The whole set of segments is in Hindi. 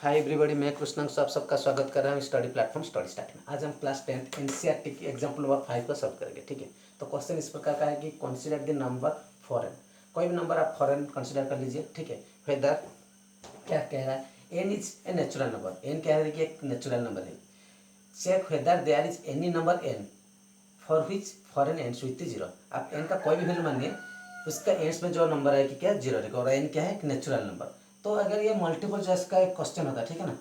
हाय एवरीबॉडी, मैं कृष्णांक आप सबका स्वागत कर रहा हूँ स्टडी प्लेटफॉर्म स्टडी स्टार्ट में। आज हम क्लास 10 एनसीईआरटी की एग्जाम्पल नंबर 5 को सॉल्व करेंगे। ठीक है, तो क्वेश्चन इस प्रकार का है कि कंसीडर द नंबर फॉरेन। कोई भी नंबर आप फॉरेन कंसीडर कर लीजिए। ठीक है, वेदर क्या कह रहा है, n is a natural number. N कह रहा है कि एक नेचुरल नंबर है। Check whether there is any number n for which four n ends with zero. आप एन का कोई भी वैल्यू मानिए, उसका एंड्स में जो नंबर है कि क्या जीरो रहेगा, और एन क्या है, एक नेचुरल नंबर। तो अगर ये मल्टीपल चॉइस का एक क्वेश्चन होता, ठीक है ना,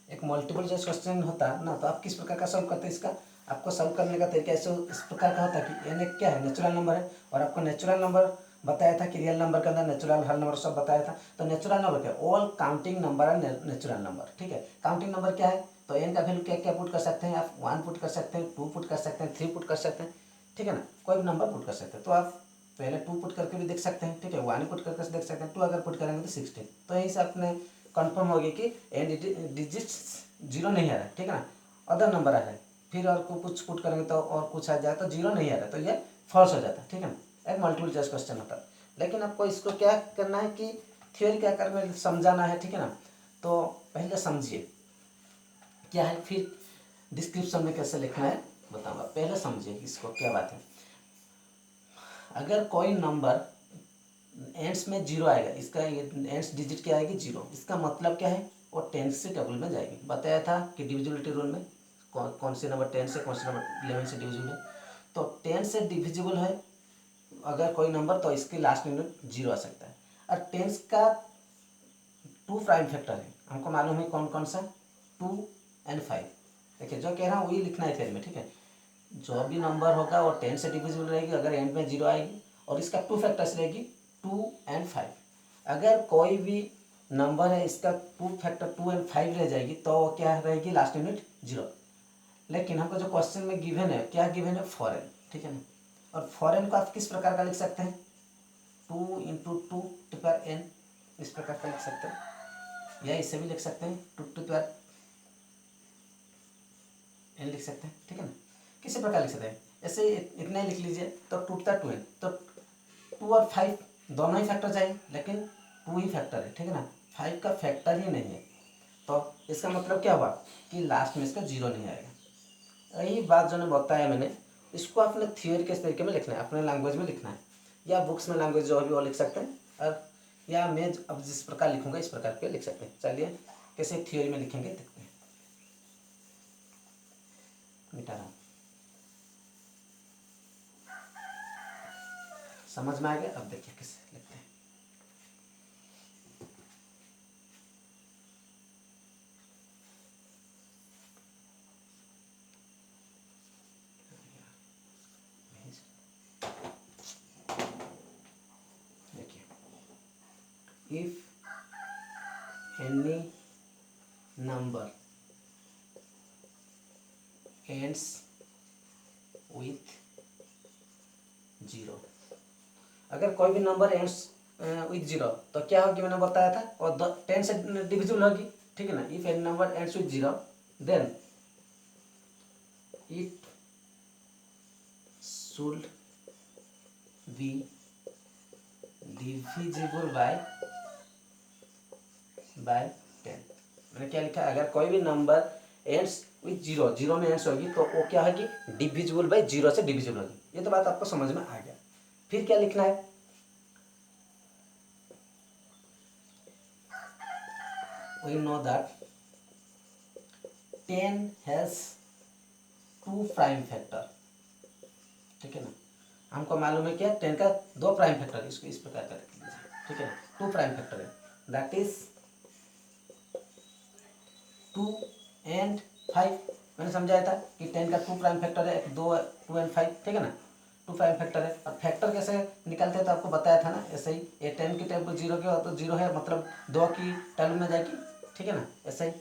एक मल्टीपल चॉइस क्वेश्चन होता ना, तो आप किस प्रकार का सॉल्व करते हैं इसका। आपको सॉल्व करने का तरीका ऐसे इस प्रकार का होता कि एन एक क्या है, नेचुरल नंबर है, और आपको नेचुरल नंबर बताया था कि रियल नंबर के अंदर नेचुरल हर नंबर सब बताया था। तो नेचुरल नंबर क्या, ऑल काउंटिंग नंबर है नेचुरल नंबर। ठीक है, काउंटिंग नंबर क्या है, तो एन का वैल्यू क्या क्या पुट कर सकते हैं आप, 1 पुट कर सकते हैं, 2 पुट कर सकते हैं, 3 पुट कर सकते हैं। ठीक है ना, कोई भी नंबर पुट कर सकते हैं। तो आप पहले 2 पुट करके भी देख सकते हैं। ठीक है, 1 पुट करके देख सकते हैं, 2 अगर पुट करेंगे तो 16। तो यहीं से आपने कंफर्म हो गया कि एन डिजिट्स जीरो नहीं आ रहा है। ठीक है ना, अदर नंबर आ रहा है, फिर और कुछ पुट करेंगे तो और कुछ आ जाए तो जीरो नहीं आ रहा है, तो ये फॉल्स हो जाता है। ठीक है ना, एक मल्टीपल चॉइस क्वेश्चन होता है। लेकिन आपको इसको क्या करना है कि थ्योरी क्या करना है, समझाना है। ठीक है ना, तो पहले समझिए क्या है, फिर डिस्क्रिप्शन में कैसे लिखना है बताऊंगा। पहले समझिए इसको क्या बात है। अगर कोई नंबर एंड्स में जीरो आएगा, इसका एंड्स डिजिट क्या आएगी, जीरो, इसका मतलब क्या है, वो 10 से टेबल में जाएगी। बताया था कि डिविजिबिलिटी रूल में कौन से नंबर 10 से, कौन से नंबर 11 से डिविजिबल है। तो 10 से डिविजिबल है अगर कोई नंबर, तो इसके लास्ट यूनिट जीरो आ सकता है। और 10 का 2 प्राइम फैक्टर है, हमको मालूम है कौन कौन सा, 2 एंड 5। देखिए जो कह रहा हूँ वही लिखना है थ्योरी में। ठीक है, जो भी नंबर होगा वो 10 से डिविजिबल रहेगी अगर एंड में जीरो आएगी, और इसका 2 फैक्टर्स रहेगी 2 एंड 5। अगर कोई भी नंबर है इसका 2 फैक्टर 2 एंड 5 रह जाएगी, तो वो क्या रहेगी, लास्ट यूनिट जीरो। लेकिन हमको जो क्वेश्चन में गिवन है, क्या गिवन है, फॉरेन। ठीक है ना, और फॉरेन को आप किस प्रकार का लिख सकते हैं, 2 इंटू 2 टू पावर एन, इस प्रकार का लिख सकते हैं, या इसे भी लिख सकते हैं 2 टू पावर एन लिख सकते हैं। ठीक है ना, किसी प्रकार लिख सकते हैं, ऐसे इतना ही लिख लीजिए। तो टूटता 2 एन, तो 2 और 5 दोनों ही फैक्टर चाहिए, लेकिन 2 ही फैक्टर है। ठीक है ना, 5 का फैक्टर ही नहीं है, तो इसका मतलब क्या हुआ कि लास्ट में इसका जीरो नहीं आएगा। यही बात जो ने बताया मैंने, इसको अपने थियोरी के तरीके में लिखना है, अपने लैंग्वेज में लिखना है, या बुक्स में लैंग्वेज जो भी वो लिख सकते हैं, और या मैं अब जिस प्रकार लिखूंगा इस प्रकार के लिख सकते हैं। चलिए कैसे थियोरी में लिखेंगे देखते हैं। मिटा रहा हूँ, समझ में आ गया। अब देखिए कैसे लिखते हैं। देखिए, if any number ends with zero, अगर कोई भी नंबर एंड्स विथ जीरो, तो क्या होगी, मैंने बताया था, और 10 से डिविजिबल होगी। ठीक है ना, if any number ends with zero then it should be divisible by 10। मैंने क्या लिखा, अगर कोई भी number ends with zero, zero में एंड्स होगी, तो वो क्या होगी, डिविजिबल बाय जीरो से डिविजिबल होगी। ये तो बात आपको समझ में आ गया। फिर क्या लिखना है, we know that 10 has 2 prime factor. ठीक है ना, हमको मालूम है क्या, 10 का 2 प्राइम फैक्टर, इसको इस प्रकार का लिख लीजिए। ठीक है ना, 2 प्राइम फैक्टर है, दैट इज 2 एंड 5। मैंने समझाया था कि 10 का 2 प्राइम फैक्टर है, 2 एंड 5। ठीक है ना, 2 प्राइम फैक्टर है, और फैक्टर कैसे निकलते हैं तो आपको बताया था ना, ऐसे ही ये 10 की टेबल जीरो के तो जीरो है, मतलब 2 की टेबल में जाएगी। ठीक है ना, ऐसे ही।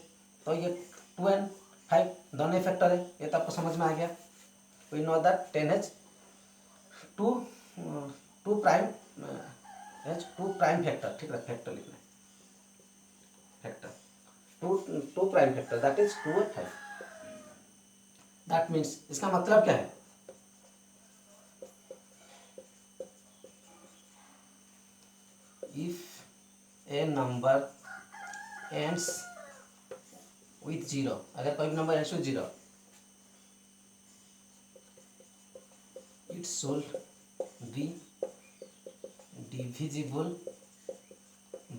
तो ये 2 एंड 5 दोनों ही फैक्टर है, ये तो आपको समझ में आ गया। We know that 10 has 2 2 prime factor. ठीक है, फैक्टर लिखना है, factor 2 prime factor, that is 2 और 5। दैट मीन्स, इसका मतलब क्या है, if a number ends with zero, अगर कोई भी number ends with zero, it should be divisible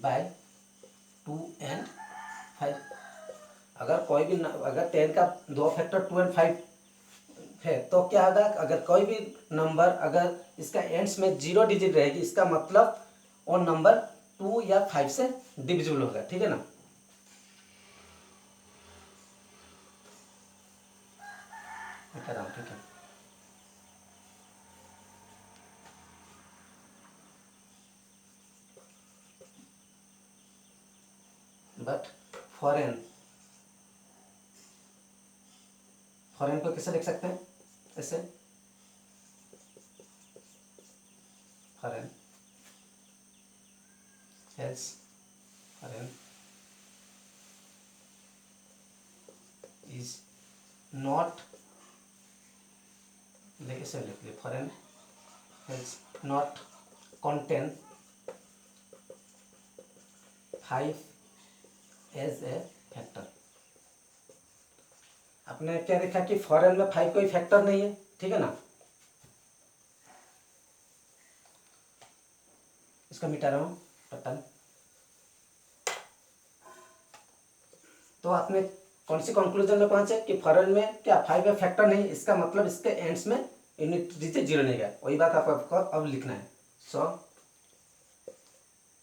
by 2 and 5। अगर कोई भी अगर 10 का दो फैक्टर 2 and 5 है तो क्या होगा, अगर कोई भी नंबर अगर इसका एंड्स में 0 डिजिट रहेगी, इसका मतलब वो नंबर 2 या 5 से डिविजिबल होगा, ठीक है ना। ठीक है, बट फॉरेन को कैसे लिख सकते हैं, ऐसे four n else four n is not, ऐसे लिख लिए, four n else not contain 5 as a factor. आपने क्या देखा कि फॉरेन में 5 कोई फैक्टर नहीं है, ठीक है ना। इसको मिटा रहा हूँ बटन। तो आपने कौन सी कंक्लूजन में पहुंचे कि फॉरेन में क्या 5 का फैक्टर नहीं, इसका मतलब इसके एंड्स में यूनिट डिजिट 0 नहीं गया, वही बात आपको अब लिखना है। सो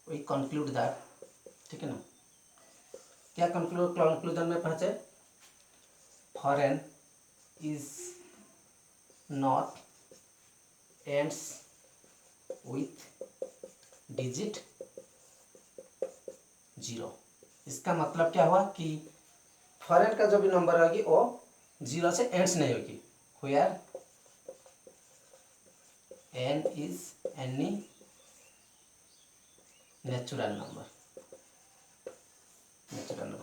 वी कंक्लूड दैट, ठीक है ना। क्या कंक्लूजन में पहुंचे, foreign is not ends with digit 0। इसका मतलब क्या हुआ कि फॉरेन का जो भी नंबर होगी वो 0 से एंड्स नहीं होगी, where n is any natural number.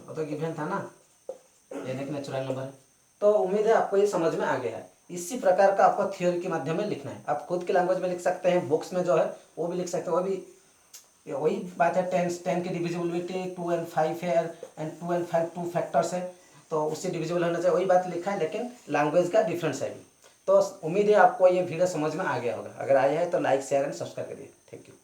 वो तो गिवन था ना, n एक नेचुरल नंबर है। तो उम्मीद है आपको ये समझ में आ गया है। इसी प्रकार का आपको थ्योरी के माध्यम में लिखना है। आप खुद की लैंग्वेज में लिख सकते हैं, बुक्स में जो है वो भी लिख सकते हैं, वो भी वही बात है। 10 की डिविजिबिलिटी 2 and 5 है, एंड 2 and 5 2 फैक्टर्स है, तो उससे डिविजिबल होना चाहिए, वही बात लिखा है, लेकिन लैंग्वेज का डिफरेंस है भी। तो उम्मीद है आपको ये वीडियो समझ में आ गया होगा। अगर आया है तो लाइक शेयर एंड सब्सक्राइब करिए। Thank you.